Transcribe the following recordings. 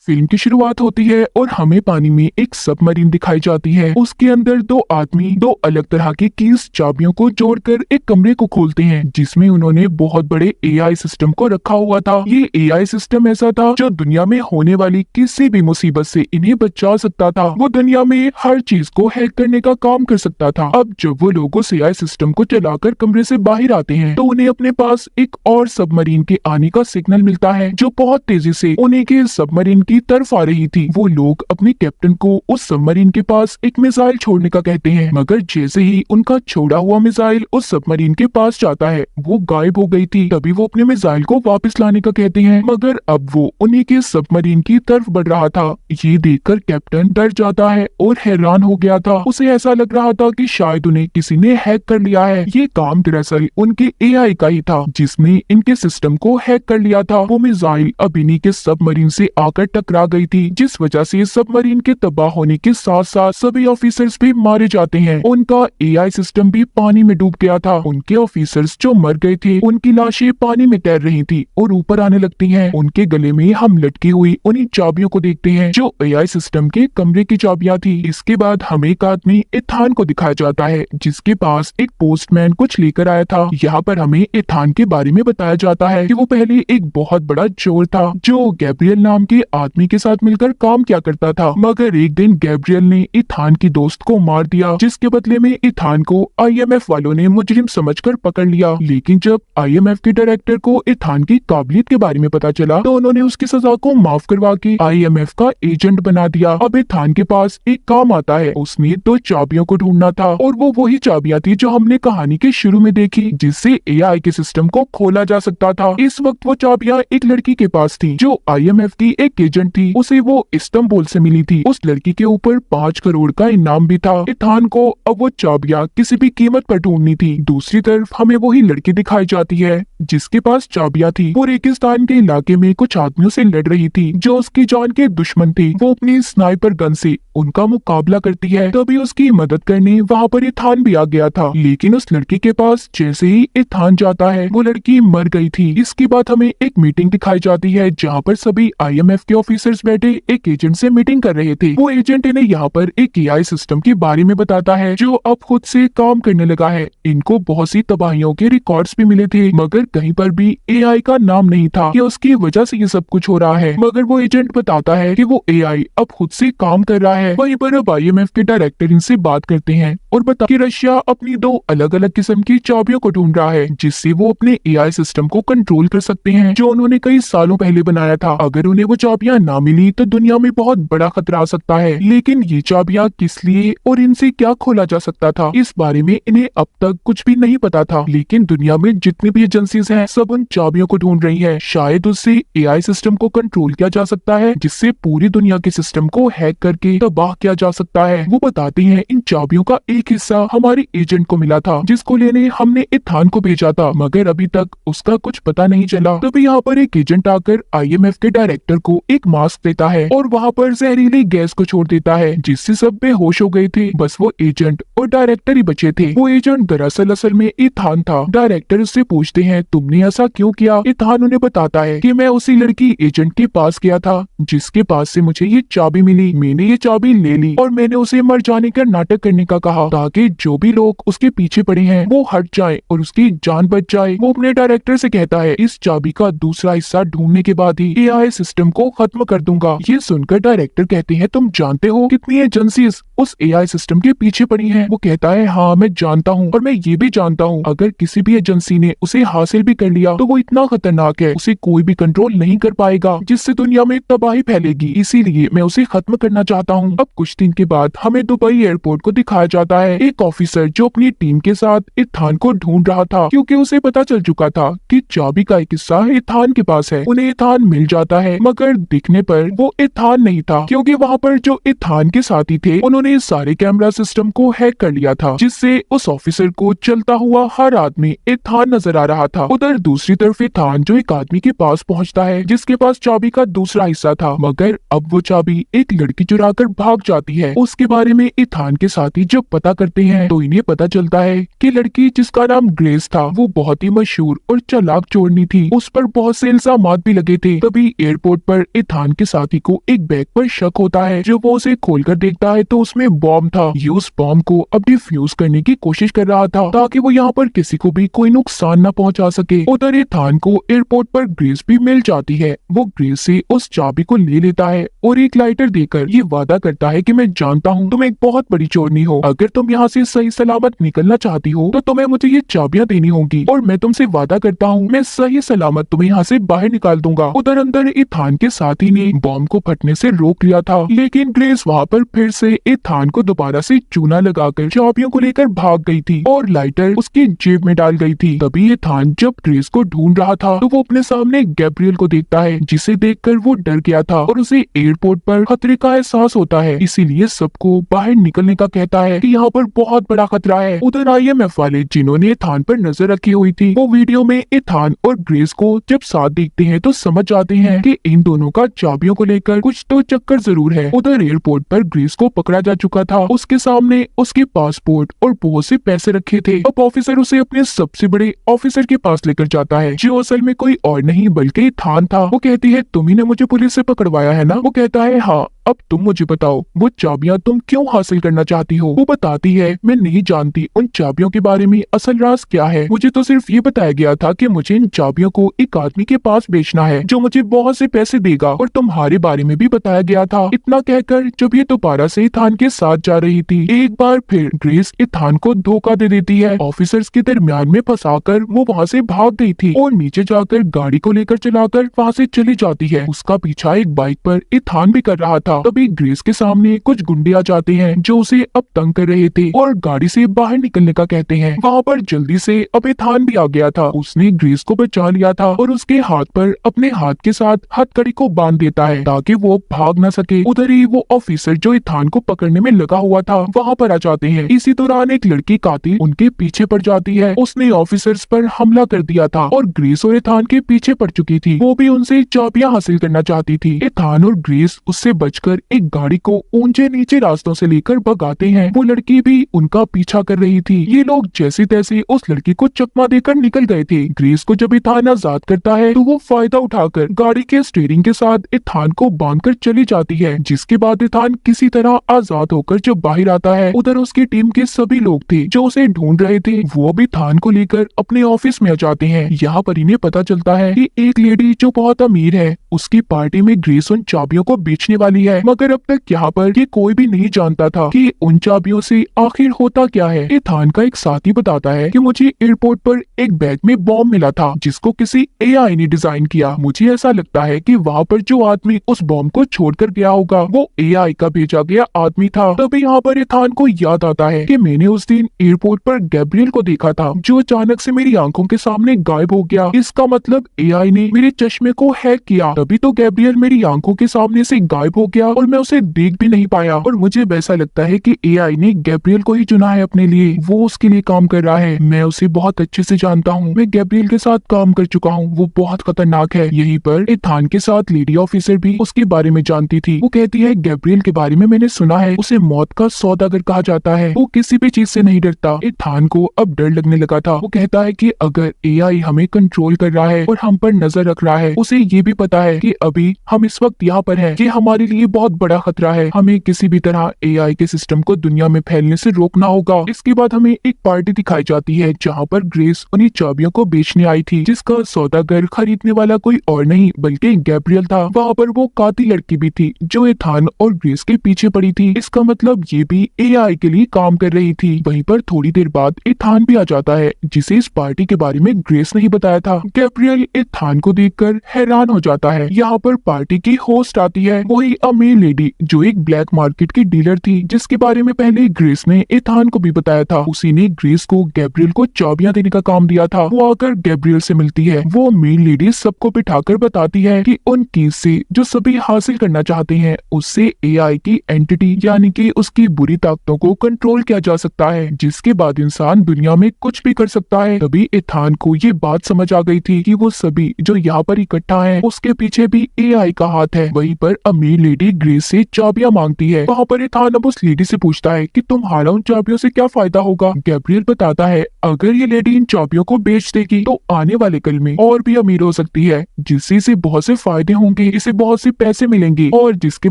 Film की शुरुआत होती है और हमें पानी में एक सबमरीन दिखाई जाती है। उसके अंदर दो आदमी दो अलग तरह की कीज चाबियों को जोड़कर एक कमरे को खोलते हैं, जिसमें उन्होंने बहुत बड़े एआई सिस्टम को रखा हुआ था। ये एआई सिस्टम ऐसा था जो दुनिया में होने वाली किसी भी मुसीबत से इन्हें बचा सकता था। वो दुनिया में हर चीज को हैक करने का काम कर सकता था। अब जब वो लोग उस एआई सिस्टम को चलाकर कमरे से बाहर आते हैं तो उन्हें अपने पास एक और सबमरीन के आने का सिग्नल मिलता है, जो बहुत तेजी से उन्हीं के सबमरीन की तरफ आ रही थी। वो लोग अपने कैप्टन को उस सबमरीन के पास एक मिसाइल छोड़ने का कहते हैं, मगर जैसे ही उनका छोड़ा हुआ मिसाइल उस सबमरीन के पास जाता है वो गायब हो गई थी। तभी वो अपने मिसाइल को वापस लाने का कहते हैं, मगर अब वो उन्हीं के सबमरीन की तरफ बढ़ रहा था। ये देखकर कैप्टन डर जाता है और हैरान हो गया था। उसे ऐसा लग रहा था कि शायद उन्हें किसी ने हैक कर लिया है। ये काम दरअसल उनके एआई का ही था जिसने इनके सिस्टम को हैक कर लिया था। वो मिसाइल अब इन्हीं के सबमरीन से आकर टकरा गई थी, जिस वजह से सबमरीन के तबाह होने के साथ साथ सभी ऑफिसर्स भी मारे जाते हैं। उनका एआई सिस्टम भी पानी में डूब गया था। उनके ऑफिसर्स जो मर गए थे उनकी लाशें पानी में तैर रही थी और ऊपर आने लगती हैं। उनके गले में हम लटकी हुई उन्हीं चाबियों को देखते हैं जो एआई सिस्टम के कमरे की चाबियां थी। इसके बाद हमें एक आदमी इथान को दिखाया जाता है, जिसके पास एक पोस्टमैन कुछ लेकर आया था। यहाँ पर हमें इथान के बारे में बताया जाता है कि वो पहले एक बहुत बड़ा चोर था जो गैब्रियल नाम के आदमी के साथ मिलकर काम किया करता था, मगर एक दिन गैब्रियल ने इथान की दोस्त को मार दिया, जिसके बदले में इथान को आईएमएफ वालों ने मुजरिम समझकर पकड़ लिया। लेकिन जब आईएमएफ के डायरेक्टर को इथान की काबिलियत के बारे में पता चला तो उन्होंने उसकी सजा को माफ करवा के आईएमएफ का एजेंट बना दिया। अब इथान के पास एक काम आता है, उसने दो चाबियों को ढूंढना था और वो वही चाबियां थी जो हमने कहानी के शुरू में देखी, जिससे एआई के सिस्टम को खोला जा सकता था। इस वक्त वो चाबियां एक लड़की के पास थी जो आईएमएफ की एक एजेंट थी। उसे वो इस्तांबुल से मिली थी। उस लड़की के ऊपर 5 करोड़ का इनाम भी था। इथान को अब वो चाबियां किसी भी कीमत पर ढूंढनी थी। दूसरी तरफ हमें वही लड़की दिखाई जाती है जिसके पास चाबियां थी। वो रेगिस्तान के इलाके में कुछ आदमियों से लड़ रही थी जो उसकी जान के दुश्मन थे। वो अपनी स्नाइपर गन से उनका मुकाबला करती है। तभी उसकी मदद करने वहाँ पर इथान भी आ गया था, लेकिन उस लड़की के पास जैसे ही इथान जाता है वो लड़की मर गई थी। इसके बाद हमें एक मीटिंग दिखाई जाती है जहाँ पर सभी आईएमएफ के ऑफिसर्स बैठे एक एजेंट से मीटिंग कर रहे थे। वो एजेंट इन्हें यहाँ पर एक एआई सिस्टम के बारे में बताता है जो अब खुद से काम करने लगा है। इनको बहुत सी तबाहियों के रिकॉर्ड्स भी मिले थे, मगर कहीं पर भी एआई का नाम नहीं था कि उसकी वजह से ये सब कुछ हो रहा है। मगर वो एजेंट बताता है कि वो एआई अब खुद से काम कर रहा है। वहीं पर अब आईएमएफ के डायरेक्टर इनसे बात करते हैं और बता कि रशिया अपनी दो अलग अलग किस्म की चाबियों को ढूंढ रहा है जिससे वो अपने एआई सिस्टम को कंट्रोल कर सकते हैं, जो उन्होंने कई सालों पहले बनाया था। अगर उन्हें वो चाबियां ना मिली तो दुनिया में बहुत बड़ा खतरा आ सकता है। लेकिन ये चाबियां किस लिए और इनसे क्या खोला जा सकता था, इस बारे में इन्हें अब तक कुछ भी नहीं पता था। लेकिन दुनिया में जितनी भी एजेंसीज हैं सब उन चाबियों को ढूंढ रही है। शायद उससे एआई सिस्टम को कंट्रोल किया जा सकता है, जिससे पूरी दुनिया के सिस्टम को हैक करके तबाह किया जा सकता है। वो बताते हैं इन चाबियों का एक हिस्सा हमारे एजेंट को मिला था जिसको लेने हमने इथान को भेजा था, मगर अभी तक उसका कुछ पता नहीं चला। तभी यहाँ पर एक एजेंट आकर आईएमएफ के डायरेक्टर को एक मास्क देता है और वहाँ पर जहरीली गैस को छोड़ देता है, जिससे सब बेहोश हो गए थे। बस वो एजेंट और डायरेक्टर ही बचे थे। वो एजेंट दरअसल असल में इथान था। डायरेक्टर उससे पूछते हैं तुमने ऐसा क्यों किया। इथान उन्हें बताता है कि मैं उसी लड़की एजेंट के पास गया था जिसके पास से मुझे ये चाबी मिली। मैंने ये चाबी ले ली और मैंने उसे मर जाने का नाटक करने का कहा ताकि जो भी लोग उसके पीछे पड़े हैं वो हट जाए और उसकी जान बच जाए। वो अपने डायरेक्टर से कहता है इस चाबी का दूसरा हिस्सा ढूंढने के बाद ही एआई सिस्टम को खत्म कर दूंगा। ये सुनकर डायरेक्टर कहते हैं तुम जानते हो कितनी एजेंसीज उस एआई सिस्टम के पीछे पड़ी हैं। वो कहता है हाँ मैं जानता हूँ, और मैं ये भी जानता हूँ अगर किसी भी एजेंसी ने उसे हासिल भी कर लिया तो वो इतना खतरनाक है उसे कोई भी कंट्रोल नहीं कर पाएगा, जिससे दुनिया में तबाही फैलेगी। इसीलिए मैं उसे खत्म करना चाहता हूँ। अब कुछ दिन के बाद हमें दुबई एयरपोर्ट को दिखाया जाता है। एक ऑफिसर जो अपनी टीम के साथ इथान को ढूंढ रहा था क्योंकि उसे पता चल चुका था कि चाबी का एक हिस्सा इथान के पास है। उन्हें इथान मिल जाता है, मगर दिखने पर वो इथान नहीं था क्योंकि वहाँ पर जो इथान के साथी थे उन्होंने सारे कैमरा सिस्टम को हैक कर लिया था, जिससे उस ऑफिसर को चलता हुआ हर आदमी इथान नजर आ रहा था। उधर दूसरी तरफ इथान जो एक आदमी के पास पहुँचता है जिसके पास चाबी का दूसरा हिस्सा था, मगर अब वो चाबी एक लड़की चुरा कर भाग जाती है। उसके बारे में इथान के साथी जब पता करते हैं तो इन्हें पता चलता है कि लड़की जिसका नाम ग्रेस था वो बहुत ही मशहूर और चालाक चोरनी थी। उस पर बहुत से इल्जामात भी लगे थे। तभी एयरपोर्ट पर इथान के साथी को एक बैग पर शक होता है। जब वो उसे खोलकर देखता है तो उसमें बॉम्ब था। ये उस बॉम्ब को अब डिफ्यूज करने की कोशिश कर रहा था ताकि वो यहाँ पर किसी को भी कोई नुकसान न पहुंचा सके। उधर इथान को एयरपोर्ट पर ग्रेस भी मिल जाती है। वो ग्रेस से उस चाबी को ले लेता है और एक लाइटर देकर ये वादा करता है कि मैं जानता हूँ तुम एक बहुत बड़ी चोरनी हो। अगर तुम यहाँ से सही सलामत निकलना चाहती हो तो तुम्हें मुझे ये चाबियां देनी होंगी और मैं तुमसे वादा करता हूँ मैं सही सलामत तुम्हें यहाँ से बाहर निकाल दूंगा। उधर अंदर इथान के साथी ने बॉम्ब को फटने से रोक लिया था, लेकिन ग्रेस वहाँ पर फिर से इथान को दोबारा से चूना लगाकर चाबियों को लेकर भाग गई थी और लाइटर उसकी जेब में डाल गई थी। तभी इथान जब ग्रेस को ढूंढ रहा था तो वो अपने सामने गैब्रियल को देखता है, जिसे देखकर वो डर गया था और उसे एयरपोर्ट पर खतरे का एहसास होता है। इसीलिए सबको बाहर निकलने का कहता है कि यहाँ पर बहुत बड़ा खतरा है। उधर IMF वाले जिन्होंने इथान पर नजर रखी हुई थी वो वीडियो में इथान और ग्रेस को जब साथ देखते हैं तो समझ जाते हैं कि इन दोनों का चाबियों को लेकर कुछ तो चक्कर जरूर है। उधर एयरपोर्ट पर ग्रेस को पकड़ा जा चुका था। उसके सामने उसके पासपोर्ट और बहुत से पैसे रखे थे। अब ऑफिसर उसे अपने सबसे बड़े ऑफिसर के पास लेकर जाता है, जो असल में कोई और नहीं बल्कि इथान था। वो कहती है तुम ही ने मुझे पुलिस से पकड़वाया है ना? वो कहता है हाँ, अब तुम मुझे बताओ वो चाबियां तुम क्यों हासिल करना चाहती हो? वो बताती है मैं नहीं जानती उन चाबियों के बारे में असल राज क्या है। मुझे तो सिर्फ ये बताया गया था कि मुझे इन चाबियों को एक आदमी के पास बेचना है जो मुझे बहुत से पैसे देगा, और तुम्हारे बारे में भी बताया गया था। इतना कहकर जब ये दोबारा से इथान के साथ जा रही थी, एक बार फिर ग्रेस इथान को धोखा दे देती है। ऑफिसर्स के दरमियान में फंसाकर वो वहाँ से भाग गई थी और नीचे जाकर गाड़ी को लेकर चलाकर वहाँ से चली जाती है। उसका पीछा एक बाइक पर इथान भी कर रहा था। तभी ग्रेस के सामने कुछ गुंडे आ जाते हैं जो उसे अब तंग कर रहे थे और गाड़ी से बाहर निकलने का कहते हैं। वहाँ पर जल्दी से अब इथान भी आ गया था। उसने ग्रेस को बचा लिया था और उसके हाथ पर अपने हाथ के साथ हथकड़ी को बांध देता है ताकि वो भाग न सके। उधर ही वो ऑफिसर जो इथान को पकड़ने में लगा हुआ था वहाँ पर आ जाते हैं। इसी दौरान एक लड़की कातिल उनके पीछे पड़ जाती है। उसने ऑफिसर्स पर हमला कर दिया था और ग्रेस और इथान के पीछे पड़ चुकी थी। वो भी उनसे चाबियां हासिल करना चाहती थी। इथान और ग्रेस उससे बचकर एक गाड़ी को ऊंचे नीचे रास्तों से लेकर भगाते हैं। वो लड़की भी उनका पीछा कर रही थी। ये लोग जैसे तैसे उस लड़की को चकमा देकर निकल गए थे। ग्रेस को जब इथान आजाद करता है तो वो फायदा उठाकर गाड़ी के स्टीयरिंग के साथ इथान को बांधकर चली जाती है, जिसके बाद इथान किसी तरह आजाद होकर जब बाहर आता है उधर उसकी टीम के सभी लोग थे जो उसे ढूंढ रहे थे, वो भी इथान को लेकर अपने ऑफिस में आ जाते हैं। यहाँ पर इन्हें पता चलता है कि एक लेडी जो बहुत अमीर है उसकी पार्टी में ग्रेस उन चाबियों को बेचने वाली है, मगर अब तक यहाँ पर ये कोई भी नहीं जानता था कि उन चाबियों से आखिर होता क्या है। इथान का एक साथी बताता है कि मुझे एयरपोर्ट पर एक बैग में बॉम्ब मिला था जिसको किसी AI ने डिजाइन किया। मुझे ऐसा लगता है कि वहाँ पर जो आदमी उस बॉम्ब को छोड़कर गया होगा वो AI का भेजा गया आदमी था। तभी यहाँ पर इथान को याद आता है कि मैंने उस दिन एयरपोर्ट पर गैब्रियल को देखा था जो अचानक से मेरी आंखों के सामने गायब हो गया। इसका मतलब AI ने मेरे चश्मे को हैक किया, तभी तो गैब्रियल मेरी आंखों के सामने से गायब हो गया और मैं उसे देख भी नहीं पाया। और मुझे वैसा लगता है कि AI ने गैब्रियल को ही चुना है अपने लिए, वो उसके लिए काम कर रहा है। मैं उसे बहुत अच्छे से जानता हूँ, मैं गैब्रियल के साथ काम कर चुका हूँ, वो बहुत खतरनाक है। यहीं पर इथान के साथ लेडी ऑफिसर भी उसके बारे में जानती थी। वो कहती है गैब्रियल के बारे में मैंने सुना है, उसे मौत का सौदागर कहा जाता है, वो किसी भी चीज से नहीं डरता। इथान को अब डर लगने लगा था। वो कहता है कि अगर AI हमें कंट्रोल कर रहा है और हम पर नजर रख रहा है, उसे ये भी पता है कि अभी हम इस वक्त यहाँ पर हैं, ये हमारे लिए बहुत बड़ा खतरा है। हमें किसी भी तरह AI के सिस्टम को दुनिया में फैलने से रोकना होगा। इसके बाद हमें एक पार्टी दिखाई जाती है जहाँ पर ग्रेस उन्हीं चाबियों को बेचने आई थी, जिसका सौदागर खरीदने वाला कोई और नहीं बल्कि गैब्रियल था। वहाँ पर वो कातिल लड़की भी थी जो इथान और ग्रेस के पीछे पड़ी थी। इसका मतलब ये भी AI के लिए काम कर रही थी। वहीं पर थोड़ी देर बाद इथान भी आ जाता है, जिसे इस पार्टी के बारे में ग्रेस नहीं बताया था। गैब्रियल इथान को देखकर हैरान हो जाता है। यहाँ पर पार्टी की होस्ट आती है, वही अमीर लेडी जो एक ब्लैक मार्केट की डीलर थी, जिसके बारे में पहले ग्रेस ने इथान को भी बताया था। उसी ने ग्रेस को गैब्रियल को चाबियां देने का काम दिया था। वो आकर गैब्रियल से मिलती है। वो अमीर लेडी सबको बिठाकर बताती है कि उन कीज से जो सभी हासिल करना चाहते हैं उससे AI की एंटिटी यानी कि उसकी बुरी ताकतों को कंट्रोल किया जा सकता है, जिसके बाद इंसान दुनिया में कुछ भी कर सकता है। तभी इथान को ये बात समझ आ गई थी कि वो सभी जो यहाँ पर इकट्ठा है उसके पीछे पीछे भी एआई का हाथ है। वहीं पर अमीर लेडी ग्रेस से चाबियां मांगती है। वहाँ पर इथान अब उस लेडी से पूछता है कि तुम्हारा उन चाबियों से क्या फायदा होगा। गैब्रियल बताता है अगर ये लेडी इन चाबियों को बेच देगी तो आने वाले कल में और भी अमीर हो सकती है, जिससे इसे बहुत से फायदे होंगे, इसे बहुत से पैसे मिलेंगे और जिसके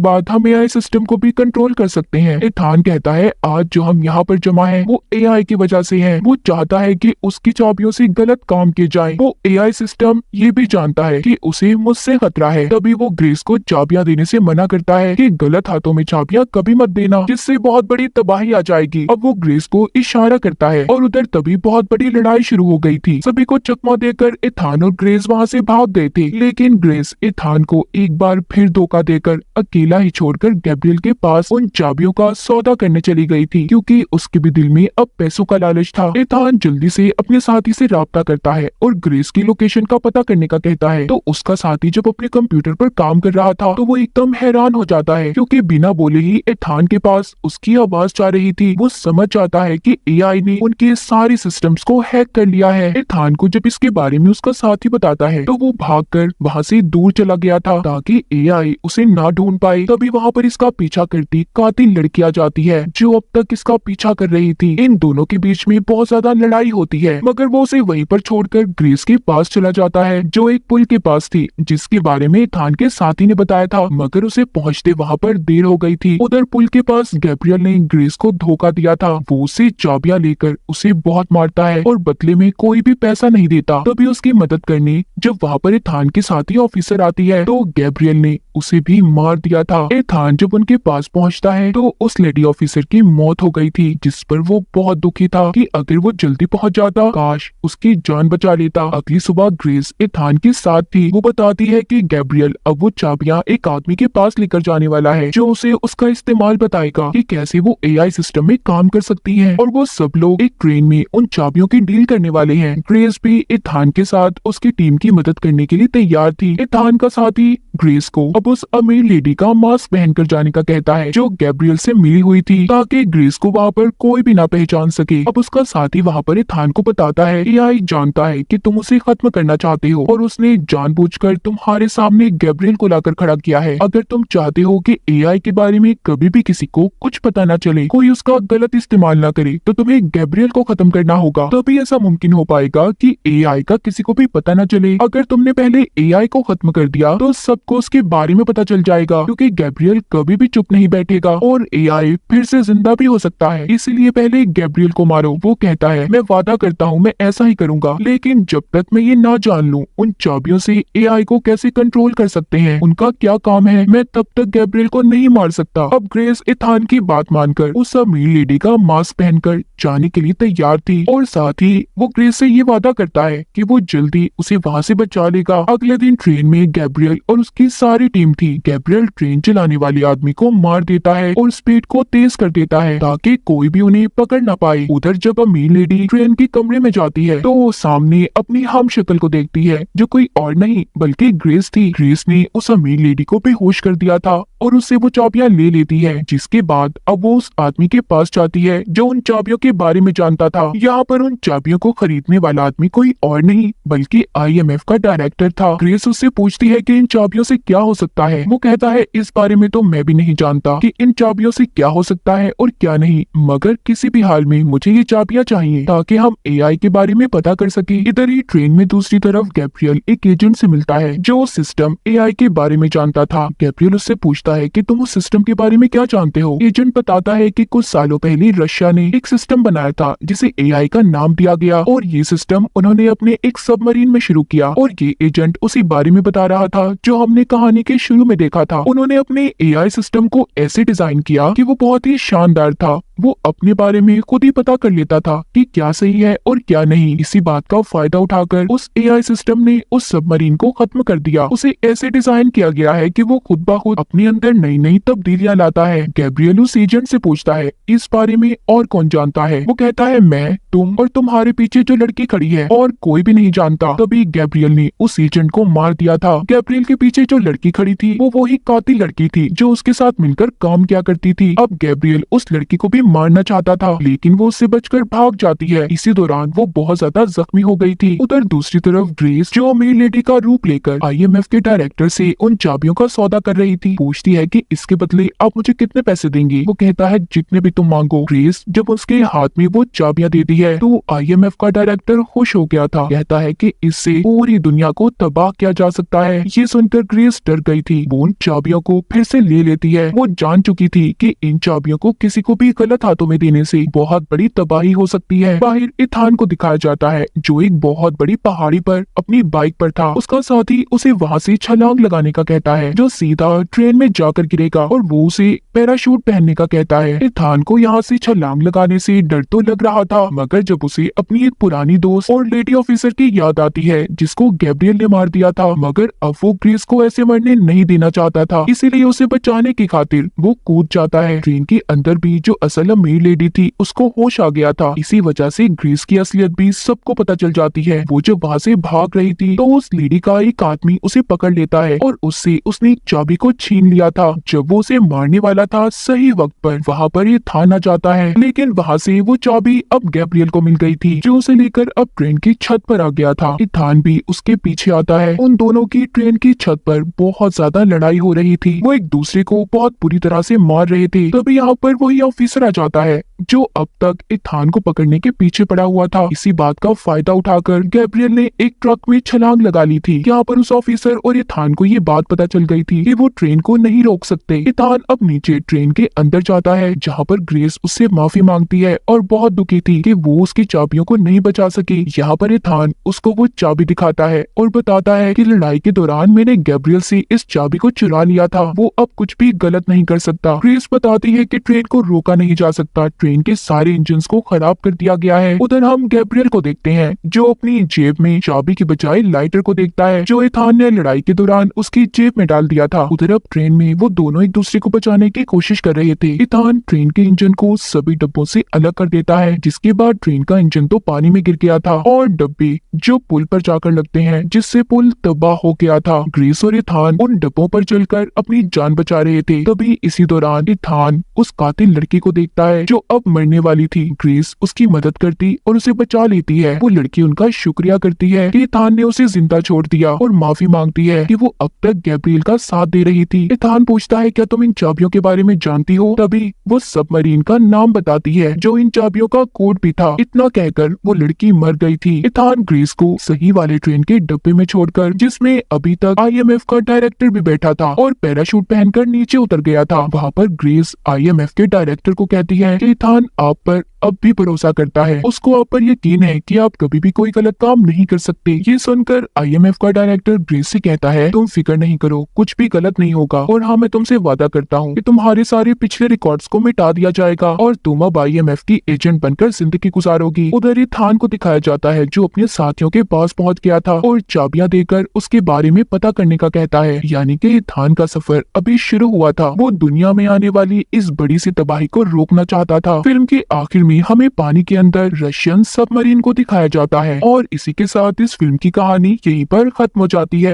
बाद हम एआई सिस्टम को भी कंट्रोल कर सकते हैं। इथान कहता है आज जो हम यहाँ पर जमा है वो एआई की वजह से है। वो चाहता है कि उसकी चाबियों से गलत काम किए जाए। वो एआई सिस्टम ये भी जानता है कि उसे मुझसे खतरा है, तभी वो ग्रेस को चाबियां देने से मना करता है कि गलत हाथों में चाबियां कभी मत देना, जिससे बहुत बड़ी तबाही आ जाएगी। अब वो ग्रेस को इशारा करता है और उधर तभी बहुत बड़ी लड़ाई शुरू हो गई थी। सभी को चकमा देकर इथान और ग्रेस वहाँ से भाग गए थे, लेकिन ग्रेस इथान को एक बार फिर धोखा देकर अकेला ही छोड़कर गैब्रियल के पास उन चाबियों का सौदा करने चली गई थी, क्योंकि उसके भी दिल में अब पैसों का लालच था। इथान जल्दी से अपने साथी से राब्ता करता है और ग्रेस की लोकेशन का पता करने का कहता है। तो उसका साथी जब अपने कंप्यूटर पर काम कर रहा था तो वो एकदम हैरान हो जाता है, क्योंकि बिना बोले ही इथान के पास उसकी आवाज जा रही थी। वो समझ जाता है कि एआई ने उनके सारे सिस्टम्स को हैक कर लिया है। इथान को जब इसके बारे में उसका साथी बताता है तो वो भागकर वहाँ से दूर चला गया था ताकि एआई उसे ना ढूंढ पाए। तभी वहाँ पर इसका पीछा करती कातिल लड़की आ जाती है जो अब तक इसका पीछा कर रही थी। इन दोनों के बीच में बहुत ज्यादा लड़ाई होती है, मगर वो उसे वहीं पर छोड़कर ग्रेस के पास चला जाता है जो एक पुल के पास थी, जिसके बारे में इथान के साथी ने बताया था, मगर उसे पहुंचते वहां पर देर हो गई थी। उधर पुल के पास गैब्रियल ने ग्रेस को धोखा दिया था। वो उसे चाबियां लेकर उसे बहुत मारता है और बदले में कोई भी पैसा नहीं देता। तभी उसकी मदद करने जब वहां पर इथान की साथी ऑफिसर आती है तो गैब्रियल ने उसे भी मार दिया था। इथान जब उनके पास पहुंचता है तो उस लेडी ऑफिसर की मौत हो गई थी, जिस पर वो बहुत दुखी था कि अगर वो जल्दी पहुंच जाता काश उसकी जान बचा लेता। अगली सुबह ग्रेस इथान के साथ थी। वो बताती है कि गैब्रियल अब वो चाबियां एक आदमी के पास लेकर जाने वाला है जो उसे उसका इस्तेमाल बताएगा कि कैसे वो एआई सिस्टम में काम कर सकती है, और वो सब लोग एक ट्रेन में उन चाबियों की डील करने वाले हैं। ग्रेस भी इथान के साथ उसकी टीम की मदद करने के लिए तैयार थी। इथान का साथी ग्रेस को अब उस अमीर लेडी का मास्क पहनकर जाने का कहता है जो गैब्रियल से मिली हुई थी, ताकि ग्रेस को वहाँ पर कोई भी ना पहचान सके। अब उसका साथी वहाँ पर इथान को बताता है एआई जानता है कि तुम उसे खत्म करना चाहते हो और उसने जानबूझकर तुम्हारे सामने गैब्रियल को लाकर खड़ा किया है। अगर तुम चाहते हो कि एआई के बारे में कभी भी किसी को कुछ पता ना चले, कोई उसका गलत इस्तेमाल ना करे, तो तुम्हें गैब्रियल को खत्म करना होगा, तभी ऐसा मुमकिन हो पाएगा कि एआई का किसी को भी पता ना चले। अगर तुमने पहले एआई को खत्म कर दिया तो सबको उसके बारे में पता चल जाएगा, क्योंकि गैब्रियल कभी भी चुप नहीं बैठेगा और एआई फिर से जिंदा भी हो सकता है, इसलिए पहले गैब्रियल को मारो। वो कहता है मैं वादा करता हूँ मैं ऐसा ही करूंगा, लेकिन जब तक मैं ये ना जान लूं उन चाबियों से एआई को कैसे कंट्रोल कर सकते हैं, उनका क्या काम है, मैं तब तक गैब्रियल को नहीं मार सकता। अब ग्रेस इथान की बात मानकर उस अमीर लेडी का मास्क पहनकर जाने के लिए तैयार थी और साथ ही वो ग्रेस से ये वादा करता है कि वो जल्दी उसे वहाँ से बचा लेगा। अगले दिन ट्रेन में गैब्रियल और उसकी सारी टीम थी। गैब्रियल ट्रेन चलाने वाले आदमी को मार देता है और स्पीड को तेज कर देता है ताकि कोई भी उन्हें पकड़ ना पाए। उधर जब अमीर लेडी ट्रेन के कमरे में जाती है तो वो सामने अपनी हम शक्ल को देखती है जो कोई और नहीं बल्कि ग्रेस थी। ग्रेस ने उस अमीर लेडी को बेहोश कर दिया था और उससे वो चाबियां ले लेती है, जिसके बाद अब वो उस आदमी के पास जाती है जो उन चाबियों के बारे में जानता था। यहाँ पर उन चाबियों को खरीदने वाला आदमी कोई और नहीं बल्कि आईएमएफ का डायरेक्टर था। ग्रेस उससे पूछती है कि इन चाबियों से क्या हो सकता है। वो कहता है इस बारे में तो मैं भी नहीं जानता कि इन चाबियों से क्या हो सकता है और क्या नहीं, मगर किसी भी हाल में मुझे ये चाबियां चाहिए ताकि हम एआई के बारे में पता कर सके। इधर ही ट्रेन में दूसरी तरफ गैब्रियल एक एजेंट से मिलता है जो सिस्टम एआई के बारे में जानता था। गैब्रियल उससे पूछता है कि तुम उस सिस्टम के बारे में क्या जानते हो। एजेंट बताता है कि कुछ सालों पहले रशिया ने एक सिस्टम बनाया था जिसे एआई का नाम दिया गया और ये सिस्टम उन्होंने अपने एक सबमरीन में शुरू किया, और ये एजेंट उसी बारे में बता रहा था जो हमने कहानी के शुरू में देखा था। उन्होंने अपने एआई सिस्टम को ऐसे डिजाइन किया कि वो बहुत ही शानदार था। वो अपने बारे में खुद ही पता कर लेता था कि क्या सही है और क्या नहीं। इसी बात का फायदा उठाकर उस एआई सिस्टम ने उस सबमरीन को खत्म कर दिया। उसे ऐसे डिजाइन किया गया है कि वो खुद ब खुद अपने अंदर नई नई तब्दीलियां लाता है। गैब्रियल उस एजेंट से पूछता है इस बारे में और कौन जानता है। वो कहता है मैं, तुम और तुम्हारे पीछे जो लड़की खड़ी है, और कोई भी नहीं जानता। तभी गैब्रियल ने उस एजेंट को मार दिया था। गैब्रियल के पीछे जो लड़की खड़ी थी वो वही कातिल लड़की थी जो उसके साथ मिलकर काम किया करती थी। अब गैब्रियल उस लड़की को भी मारना चाहता था, लेकिन वो उससे बचकर भाग जाती है। इसी दौरान वो बहुत ज्यादा जख्मी हो गई थी। उधर दूसरी तरफ ग्रेस, जो अमीर लेडी का रूप लेकर IMF के डायरेक्टर से उन चाबियों का सौदा कर रही थी, पूछती है कि इसके बदले आप मुझे कितने पैसे देंगे। वो कहता है जितने भी तुम मांगो। ग्रेस जब उसके हाथ में वो चाबियां देती है तो IMF का डायरेक्टर खुश हो गया था, कहता है कि इससे पूरी दुनिया को तबाह किया जा सकता है। ये सुनकर ग्रेस डर गई थी। वो उन चाबियों को फिर से ले लेती है। वो जान चुकी थी कि इन चाबियों को किसी को भी गलत हाथों में देने से बहुत बड़ी तबाही हो सकती है। बाहर इथान को दिखाया जाता है, जो एक बहुत बड़ी पहाड़ी पर अपनी बाइक पर था। उसका साथी उसे वहाँ से छलांग लगाने का कहता है, जो सीधा ट्रेन में जाकर गिरेगा, और वो उसे पैराशूट पहनने का कहता है। इथान को यहाँ से छलांग लगाने से डर तो लग रहा था, मगर जब उसे अपनी एक पुरानी दोस्त और लेडी ऑफिसर की याद आती है, जिसको गैब्रियल ने मार दिया था, मगर अब वो ग्रेस को ऐसे मरने नहीं देना चाहता था, इसीलिए उसे बचाने की खातिर वो कूद जाता है। ट्रेन के अंदर भी जो असल अमीर लेडी थी, उसको होश आ गया था। इसी वजह से ग्रेस की असलियत भी सबको पता चल जाती है। वो जब वहाँ से भाग रही थी तो उस लेडी का एक आदमी उसे पकड़ लेता है और उससे उसने एक चाबी को छीन लिया था। जब वो उसे मारने वाला था, सही वक्त पर वहाँ पर ये थान आ जाता है, लेकिन वहाँ से वो चाबी अब गैब्रियल को मिल गई थी, जो उसे लेकर अब ट्रेन की छत पर आ गया था। इथान भी उसके पीछे आता है। उन दोनों की ट्रेन की छत पर बहुत ज्यादा लड़ाई हो रही थी। वो एक दूसरे को बहुत बुरी तरह से मार रहे थे। तभी यहाँ पर वही ऑफिसर आ जाता है, जो अब तक इथान को पकड़ने के पीछे पड़ा हुआ था। इसी बात का फायदा उठाकर गैब्रियल ने एक ट्रक में छलांग लगा ली थी। यहाँ पर उस ऑफिसर और इथान को ये बात पता चल गई थी कि वो ट्रेन को नहीं रोक सकते। इथान अब नीचे ट्रेन के अंदर जाता है, जहाँ पर ग्रेस उससे माफी मांगती है और बहुत दुखी थी कि वो उसकी चाबियों को नहीं बचा सकी। यहाँ पर इथान उसको वो चाबी दिखाता है और बताता है कि लड़ाई के दौरान मैंने गैब्रियल से इस चाबी को चुरा लिया था, वो अब कुछ भी गलत नहीं कर सकता। ग्रेस बताती है कि ट्रेन को रोका नहीं जा सकता, ट्रेन के सारे इंजन को खराब कर दिया गया है। उधर हम गैब्रियल को देखते हैं, जो अपनी जेब में चाबी के बजाय लाइटर को देखता है, जो इथान ने लड़ाई के दौरान उसकी जेब में डाल दिया था। उधर अब ट्रेन में वो दोनों एक दूसरे को बचाने की कोशिश कर रहे थे। इथान ट्रेन के इंजन को सभी डब्बों से अलग कर देता है, जिसके बाद ट्रेन का इंजन तो पानी में गिर गया था और डब्बे जो पुल पर जाकर लगते हैं, जिससे पुल तबाह हो गया था। ग्रेस और इथान उन डब्बों पर चलकर अपनी जान बचा रहे थे। तभी इसी दौरान इथान उस कातिल लड़की को देखता है, जो अब मरने वाली थी। ग्रेस उसकी मदद करती और उसे बचा लेती है। वो लड़की उनका शुक्रिया करती है कि इथान ने उसे जिंदा छोड़ दिया और माफी मांगती है कि वो अब तक गैब्रियल का साथ दे रही थी। इथान पूछता है, क्या तुम इन चाबियों के बारे में जानती हो? तभी वो सबमरीन का नाम बताती है, जो इन चाबियों का कोड भी था। इतना कहकर वो लड़की मर गई थी। इथान ग्रेस को सही वाले ट्रेन के डब्बे में छोड़कर, जिसमें अभी तक IMF का डायरेक्टर भी बैठा था, और पैराशूट पहनकर नीचे उतर गया था। वहाँ पर ग्रेस IMF के डायरेक्टर को कहती है कि इथान आप पर अब भी भरोसा करता है, उसको आप पर यकीन है कि आप कभी भी कोई गलत काम नहीं कर सकते। ये सुनकर IMF का डायरेक्टर ग्रेस से कहता है, तुम फिक्र नहीं करो, कुछ भी गलत नहीं होगा, और हाँ, मैं तुमसे वादा करता हूँ कि तुम्हारे सारे पिछले रिकॉर्ड्स को मिटा दिया जाएगा और तुम अब IMF की एजेंट बनकर जिंदगी गुजारोगी। उधर इथान को दिखाया जाता है, जो अपने साथियों के पास पहुँच गया था और चाबियां देकर उसके बारे में पता करने का कहता है। यानी कि इथान का सफर अभी शुरू हुआ था। वो दुनिया में आने वाली इस बड़ी सी तबाही को रोकना चाहता था। फिल्म के आखिर में हमें पानी के अंदर रशियन सबमरीन को दिखाया जाता है, और इसी के साथ इस फिल्म की कहानी यहीं पर खत्म हो जाती है।